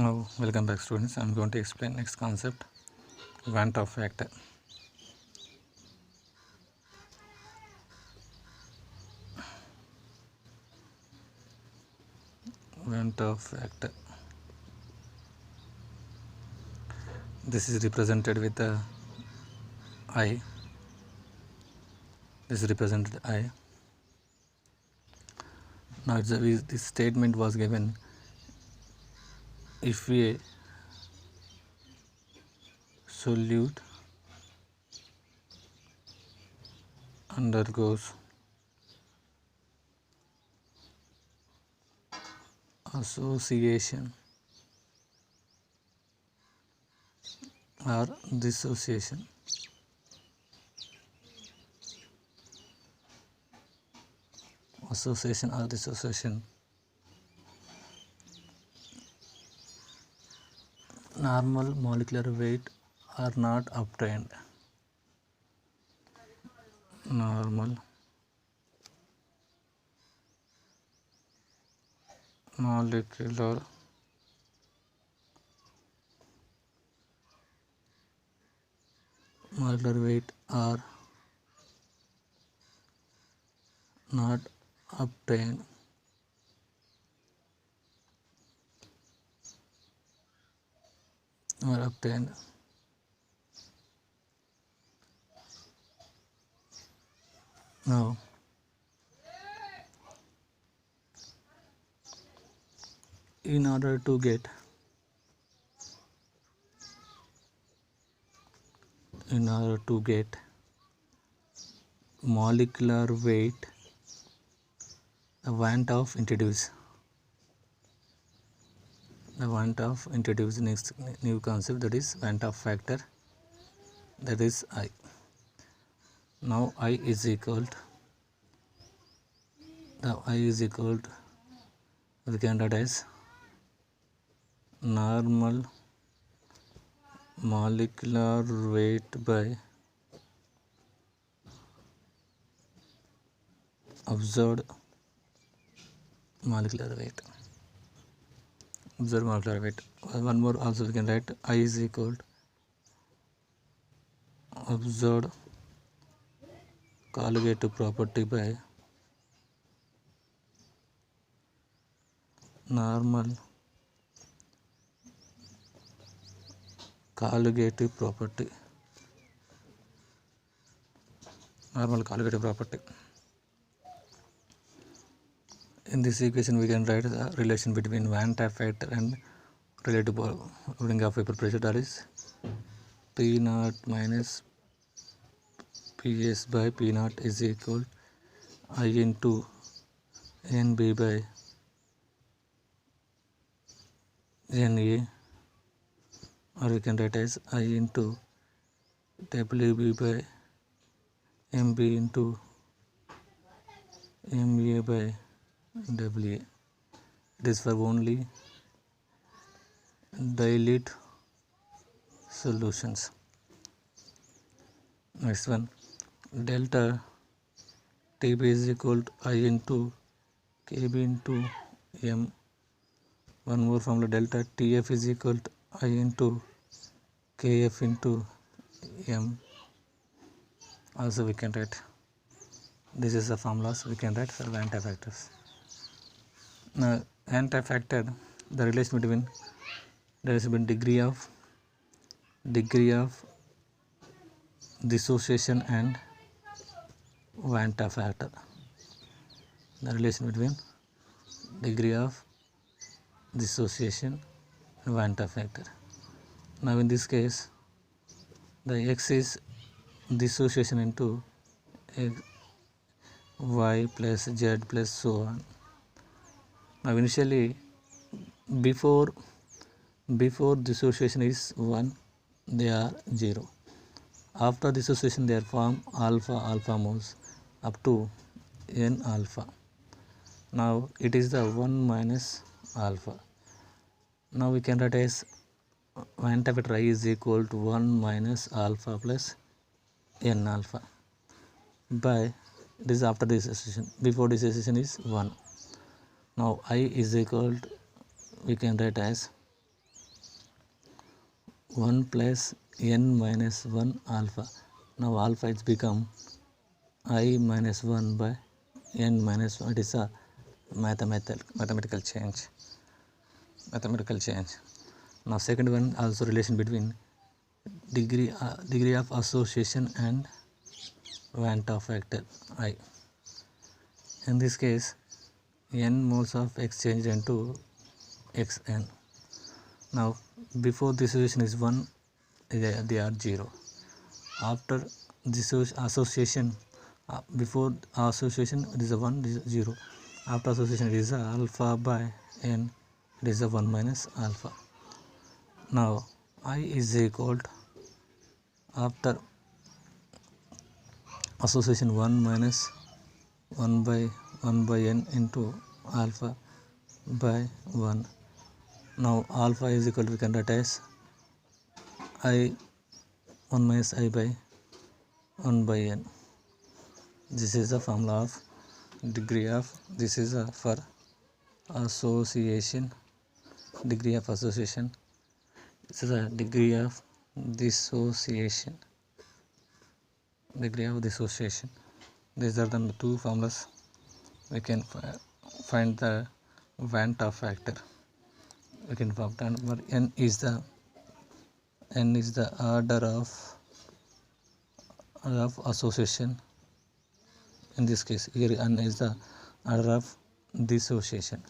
Now, welcome back students. I am going to explain next concept, Van 't Hoff factor. Van 't Hoff factor. This is represented with the I. This is represented I. Now this statement was given if a solute undergoes association or dissociation, normal molecular weight are not obtained. Normal molecular weight are not obtained or obtained. Now, in order to get molecular weight, Van 't Hoff introduced next new concept, that is Van 't Hoff factor, that is I. Now I is equal to, we can write as normal molecular weight by observed molecular weight. One more also we can write I is equal to observed colligative property by normal colligative property. In this equation we can write the relation between Van 't Hoff factor and relative loading of vapor pressure, that is P0 minus Ps by P0 is equal I into Nb by Na, or we can write as I into Wb by Mb into Ma by Wa. It is for only dilute solutions. Next one, delta Tb is equal to I into Kb into M. One more formula, delta Tf is equal to I into Kf into M. Also we can write, this is the formulas we can write for Van 't Hoff factors. Now Van 't Hoff factor, the relation between degree of dissociation and Van 't Hoff factor. The relation between degree of dissociation and Van 't Hoff factor. Now in this case, the X is dissociation into X, Y plus Z plus so on. Now initially, before dissociation is 1, they are 0. After dissociation they are form alpha moles up to n alpha. Now it is the 1 minus alpha. Now we can write as Van 't Hoff factor I is equal to 1 minus alpha plus n alpha by, it is after dissociation, before dissociation is 1. Now I is equal to, we can write as 1 plus n minus 1 alpha. Now alpha is become I minus 1 by n minus 1. It is a mathematical change. Now second one also relation between degree of association and Van 't Hoff factor I. In this case, n moles of exchange into xn. Now before this association is 1, they are 0. After this association, before association it is a 1, this is 0. After association it is a alpha by n, it is a 1 minus alpha. Now I is equal to, after association 1 minus 1 by n into alpha by 1. Now alpha is equal to, we can write as I 1 minus I by 1 by n. This is the formula of degree of, this is for association, degree of association. This is a degree of dissociation. These are the two formulas. We can find the Van 't Hoff factor. We can find n is the order of association. In this case here n is the order of dissociation.